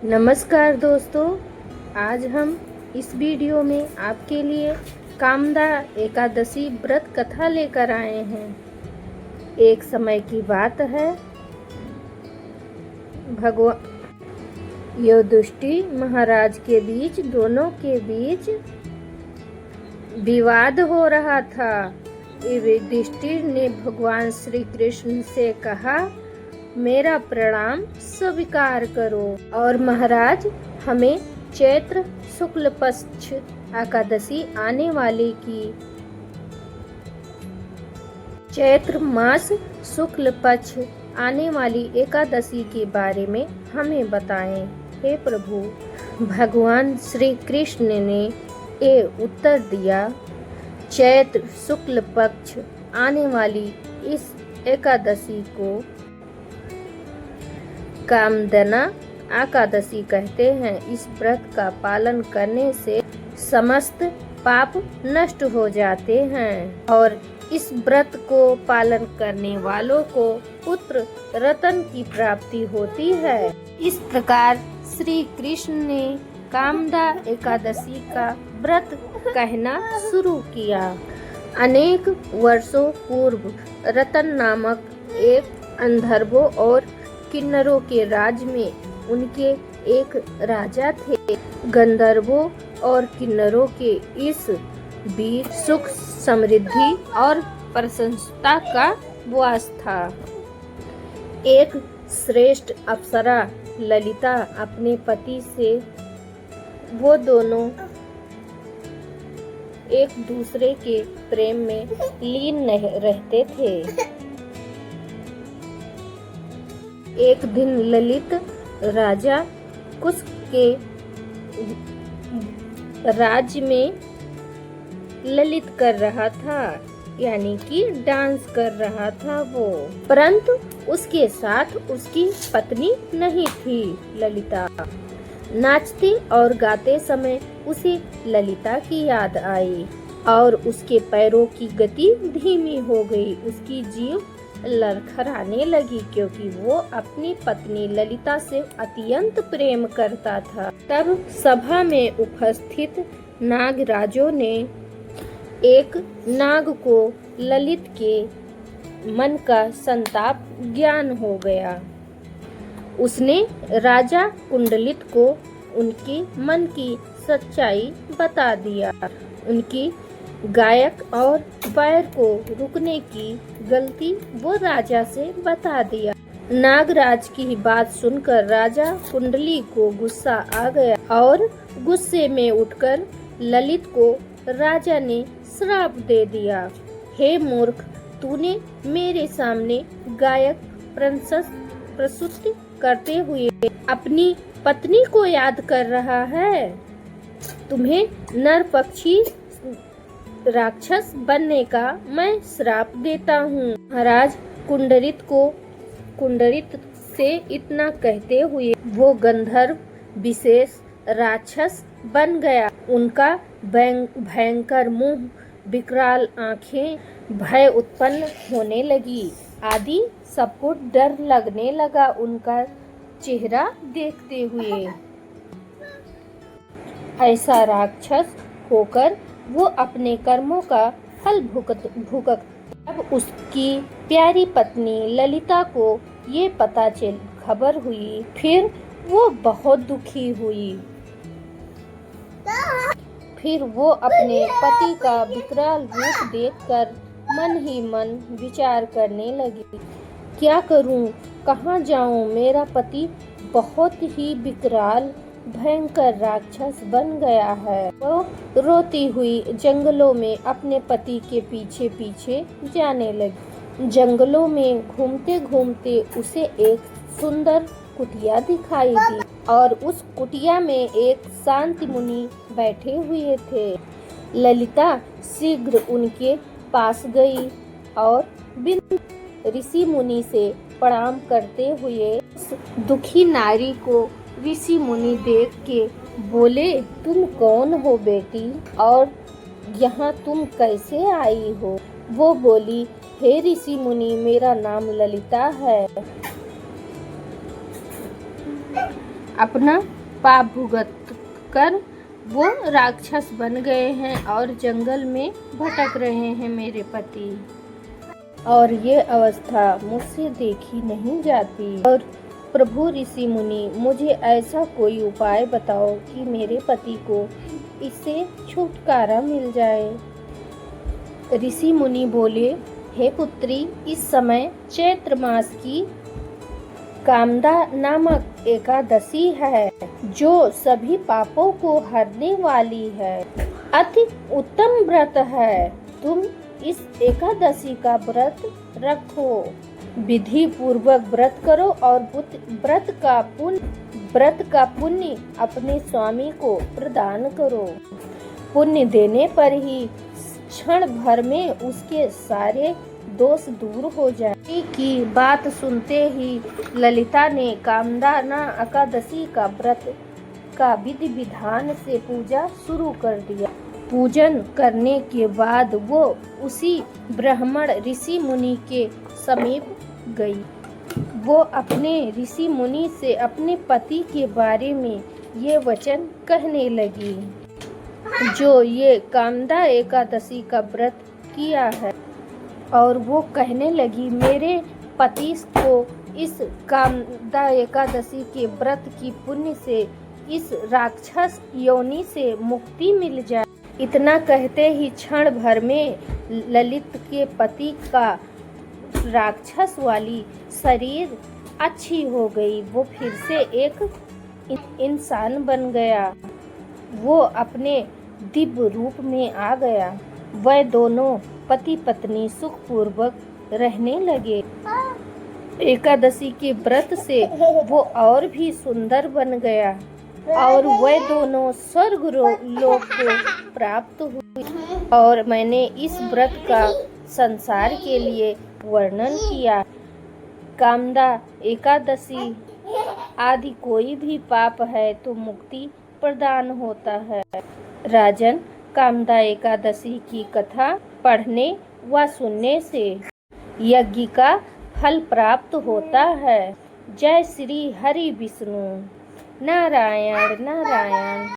नमस्कार दोस्तों, आज हम इस वीडियो में आपके लिए कामदा एकादशी व्रत कथा लेकर आए हैं। एक समय की बात है, भगवान युधिष्ठि महाराज के बीच दोनों के बीच विवाद हो रहा था। युधिष्ठिर ने भगवान श्री कृष्ण से कहा, मेरा प्रणाम स्वीकार करो और महाराज हमें चैत्र शुक्ल पक्ष एकादशी आने वाले की चैत्र मास शुक्ल पक्ष आने वाली एकादशी के बारे में हमें बताएं। हे प्रभु, भगवान श्री कृष्ण ने ये उत्तर दिया, चैत्र शुक्ल पक्ष आने वाली इस एकादशी को कामदना एकादशी कहते हैं। इस व्रत का पालन करने से समस्त पाप नष्ट हो जाते हैं और इस व्रत को पालन करने वालों को पुत्र रत्न की प्राप्ति होती है। इस प्रकार श्री कृष्ण ने कामदा एकादशी का व्रत कहना शुरू किया। अनेक वर्षों पूर्व रतन नामक एक अंधर्वों और किन्नरों के राज में उनके एक राजा थे। गंधर्वों और किन्नरों के इस बीच सुख समृद्धि और प्रशंसता का वास था। एक श्रेष्ठ अप्सरा ललिता अपने पति से वो दोनों एक दूसरे के प्रेम में लीन रहते थे। एक दिन ललित राजा कुश के राज्य में ललित कर रहा था, यानी कि डांस कर रहा था वो, परंतु उसके साथ उसकी पत्नी नहीं थी। ललिता नाचते और गाते समय उसे ललिता की याद आई और उसके पैरों की गति धीमी हो गई। उसकी जीभ लड़खड़ाने लगी क्योंकि वो अपनी पत्नी ललिता से अत्यंत प्रेम करता था। तब सभा में उपस्थित नागराजों ने एक नाग को ललित के मन का संताप ज्ञान हो गया। उसने राजा कुंडलित को उनके मन की सच्चाई बता दिया। उनकी गायक और पैर को रुकने की गलती वो राजा से बता दिया। नागराज की बात सुनकर राजा कुंडली को गुस्सा आ गया और गुस्से में उठकर ललित को राजा ने श्राप दे दिया। हे मूर्ख, तूने मेरे सामने गायक प्रस्तुत करते हुए अपनी पत्नी को याद कर रहा है। तुम्हें नर पक्षी राक्षस बनने का मैं श्राप देता हूँ। महाराज कुंडलित से इतना कहते हुए वो गंधर्व विशेष राक्षस बन गया। उनका भयंकर मुंह, विकराल आंखें, भय उत्पन्न होने लगी आदि सबको डर लगने लगा उनका चेहरा देखते हुए। ऐसा राक्षस होकर वो अपने कर्मों का फल भुगत। अब उसकी प्यारी पत्नी ललिता को ये खबर हुई, फिर वो बहुत दुखी हुई। फिर वो अपने पति का विकराल रूप देखकर मन ही मन विचार करने लगी, क्या करूं, कहाँ जाऊं, मेरा पति बहुत ही विकराल भयंकर राक्षस बन गया है। वो रोती हुई जंगलों में अपने पति के पीछे पीछे जाने लगी। जंगलों में घूमते घूमते उसे एक सुंदर कुटिया दिखाई दी और उस कुटिया में एक शांति मुनि बैठे हुए थे। ललिता शीघ्र उनके पास गई और बिन ऋषि मुनि से प्रणाम करते हुए उस दुखी नारी को ऋषि मुनि देख के बोले, तुम कौन हो बेटी और यहाँ तुम कैसे आई हो? वो बोली, हे ऋषि मुनि, मेरा नाम ललिता है। अपना पाप भुगत कर वो राक्षस बन गए हैं और जंगल में भटक रहे हैं मेरे पति। और ये अवस्था मुझसे देखी नहीं जाती। और प्रभु ऋषि मुनि, मुझे ऐसा कोई उपाय बताओ कि मेरे पति को इससे छुटकारा मिल जाए। ऋषि मुनि बोले, हे पुत्री, इस समय चैत्र मास की कामदा नामक एकादशी है, जो सभी पापों को हरने वाली है। अति उत्तम व्रत है। तुम इस एकादशी का व्रत रखो, विधि पूर्वक व्रत करो और व्रत का पुण्य अपने स्वामी को प्रदान करो। पुण्य देने पर ही क्षण भर में उसके सारे दोष दूर हो जाए। की बात सुनते ही ललिता ने कामदा एकादशी का व्रत का विधि विधान से पूजा शुरू कर दिया। पूजन करने के बाद वो उसी ब्राह्मण ऋषि मुनि के समीप गई। वो अपने ऋषि मुनि से अपने पति के बारे में ये वचन कहने लगी, जो ये कामदा एकादशी का व्रत किया है। और वो कहने लगी, मेरे पति को इस कामदा एकादशी के व्रत की पुण्य से इस राक्षस योनि से मुक्ति मिल जाए। इतना कहते ही क्षण भर में ललित के पति का राक्षस वाली शरीर अच्छी हो गई। वो फिर से एक इंसान बन गया। वो अपने दिव्य रूप में आ गया। वह दोनों पति पत्नी सुखपूर्वक रहने लगे। एकादशी के व्रत से वो और भी सुंदर बन गया और वह दोनों स्वर्ग लोक को प्राप्त हुए। और मैंने इस व्रत का संसार के लिए वर्णन किया। कामदा एकादशी आदि कोई भी पाप है तो मुक्ति प्रदान होता है। राजन, कामदा एकादशी की कथा पढ़ने व सुनने से यज्ञ का फल प्राप्त होता है। जय श्री हरि विष्णु। नारायण नारायण।